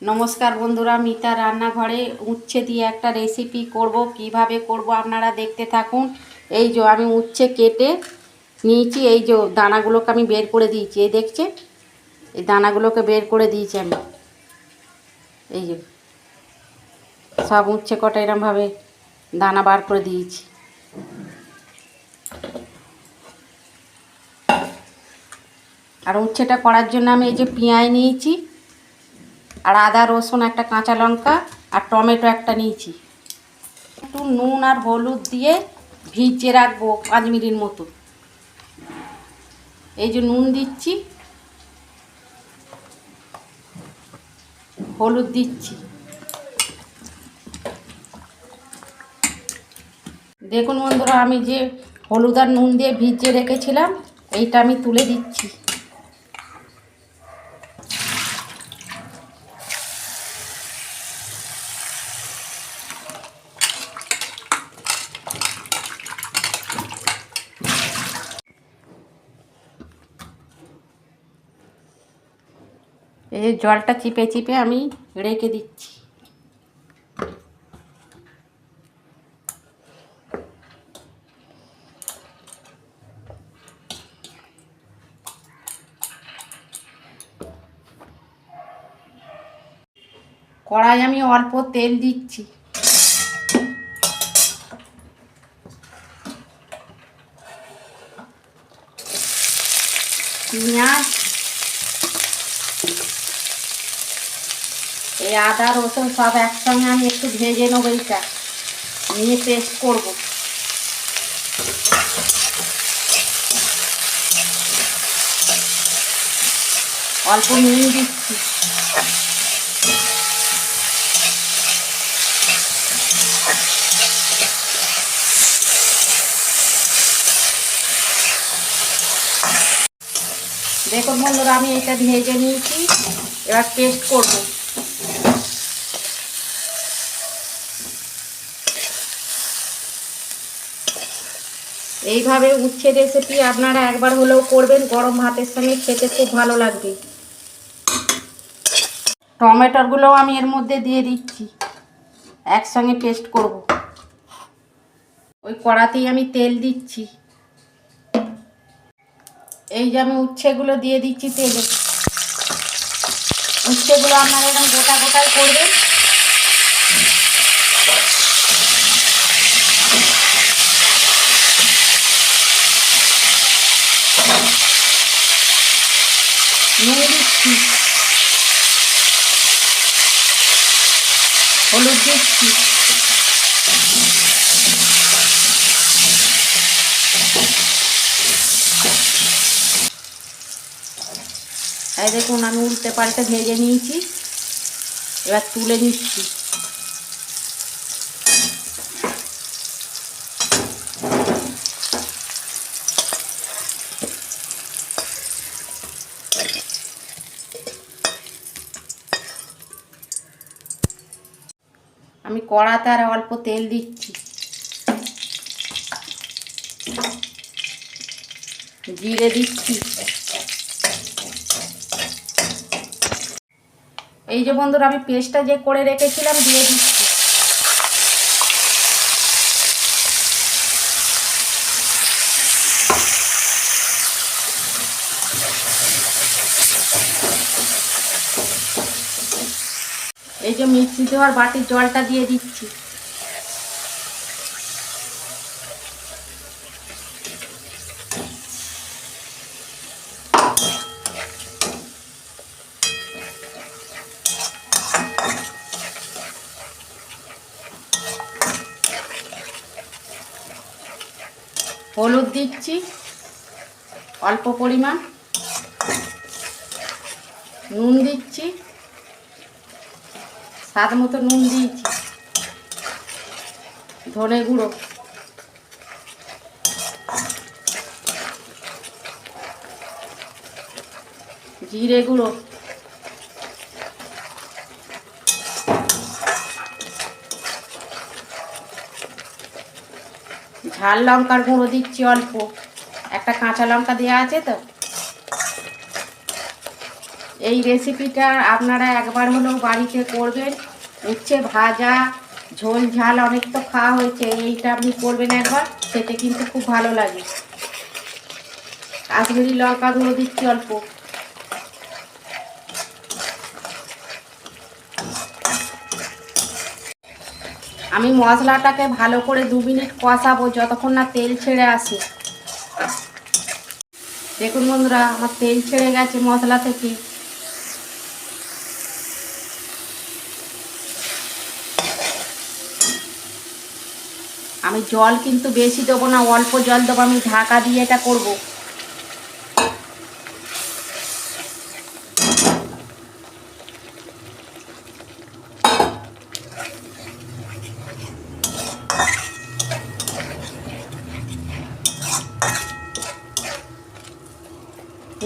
নমস্কার বন্ধুরা, মিতা রান্নাঘরে উচ্ছে দিয়ে একটা রেসিপি করব। কিভাবে করব আপনারা দেখতে থাকুন। এই যে আমি উচ্ছে কেটে নিয়েছি, এই যে দানাগুলোকে আমি বের করে দিয়েছি, এই দেখছে, এই দানাগুলোকে বের করে দিয়েছি আমি। এই যে সব উচ্ছে কটা এরমভাবে দানা বার করে দিয়েছি। আর উচ্ছেটা করার জন্য আমি এই যে পেঁয়াজ নিয়েছি, আর আদা রসুন একটা, কাঁচা লঙ্কা আর টমেটো একটা নিয়েছি। একটু নুন আর হলুদ দিয়ে ভিজিয়ে রাখবো 5 মিনিট মতো। এই যে নুন দিচ্ছি, হলুদ দিচ্ছি। দেখুন বন্ধুরা, আমি যে হলুদ আর নুন দিয়ে ভিজিয়ে রেখেছিলাম, এইটা আমি তুলে দিচ্ছি। এই জলটা চিপে চিপে আমি রেখে দিচ্ছি। কড়াই আমি অল্প তেল দিচ্ছি। পেঁয়াজ, এই আদা রসুন সব একসঙ্গে আমি একটু ভেজে নেবো। এইটা নিয়ে পেস্ট করব। অল্প নুন দিচ্ছি। দেখুন বন্ধুরা, আমি এটা ভেজে নিয়েছি, এবার পেস্ট করব। এইভাবে উচ্ছে রেসিপি আপনারা একবার হলেও করবেন, গরম ভাতের সঙ্গে খেতে খুব ভালো লাগবে। টমেটোগুলোও আমি এর মধ্যে দিয়ে দিচ্ছি, একসঙ্গে পেস্ট করব। ওই কড়াতেই আমি তেল দিচ্ছি। এই যে আমি উচ্ছেগুলো দিয়ে দিচ্ছি তেলে। উচ্ছেগুলো আপনারা এরকম গোটা গোটাই করবেন। নুন দিচ্ছি, হলুদ দিচ্ছি। এই দেখুন, আমি উল্টে পাল্টে ভেজে নিয়েছি, এবার তুলে নিচ্ছি। আমি কড়াতে আর অল্প তেল দিচ্ছি, জিরে দিচ্ছি। এই যে বন্ধুরা, আমি পেস্টটা যে করে রেখেছিলাম দিয়ে দিচ্ছি। এই যে মিক্সি দেওয়ার বাটির জলটা দিয়ে দিচ্ছি। হলুদ দিচ্ছি অল্প পরিমাণ, নুন দিচ্ছি, স্বাদ মতো নুন দিয়েছি, ধনে গুঁড়ো, জিরে গুঁড়ো, ঝাল লঙ্কার গুঁড়ো দিচ্ছি অল্প, একটা কাঁচা লঙ্কা দেওয়া আছে তো। এই রেসিপিটা আপনারা একবার হলেও বাড়িতে করবেন। উচ্ছে ভাজা, ঝোল ঝাল অনেক তো খাওয়া হয়েছে, এইটা আপনি করবেন একবার, খেতে কিন্তু খুব ভালো লাগে। কাশ্মীরি লঙ্কা গুঁড়ো দিচ্ছি অল্প। আমি মশলাটাকে ভালো করে 2 মিনিট কষাবো, যতক্ষণ না তেল ছেড়ে আসে। দেখুন বন্ধুরা, আমার তেল ছেড়ে গেছে মশলা থেকে। আমি জল কিন্তু বেশি দেবো না, অল্প জল দেবো। আমি ঢাকা দিয়ে এটা করব।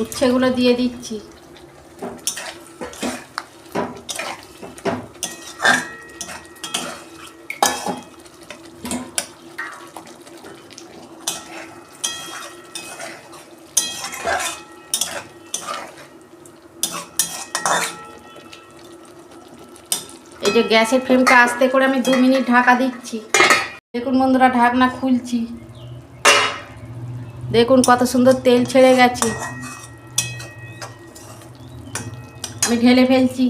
উচ্ছেগুলো দিয়ে দিচ্ছি। এই যে গ্যাসের ফ্লেমটা আস্তে করে আমি 2 মিনিট ঢাকা দিচ্ছি। দেখুন বন্ধুরা, ঢাকনা খুলছি। দেখুন কত সুন্দর তেল ছেড়ে গেছে। আমি ঢেলে ফেলছি।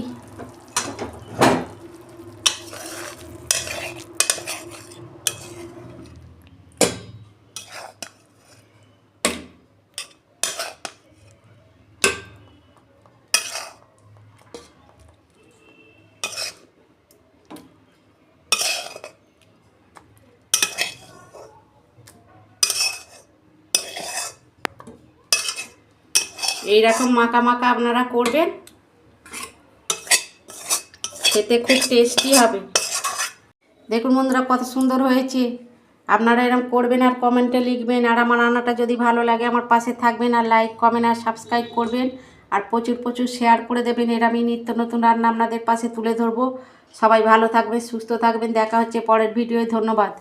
এইরকম মাখা মাখা আপনারা করবেন, খেতে খুব টেস্টি হবে। দেখুন বন্ধুরা কত সুন্দর হয়েছে। আপনারা এরকম করবেন আর কমেন্টে লিখবেন। আর আমার রান্নাটা যদি ভালো লাগে আমার পাশে থাকবেন, আর লাইক কমেন্ট আর সাবস্ক্রাইব করবেন, আর প্রচুর প্রচুর শেয়ার করে দেবেন। এর আমি নিত্য নতুন রান্না আপনাদের পাশে তুলে ধরবো। সবাই ভালো থাকবেন, সুস্থ থাকবেন। দেখা হচ্ছে পরের ভিডিওয়। ধন্যবাদ।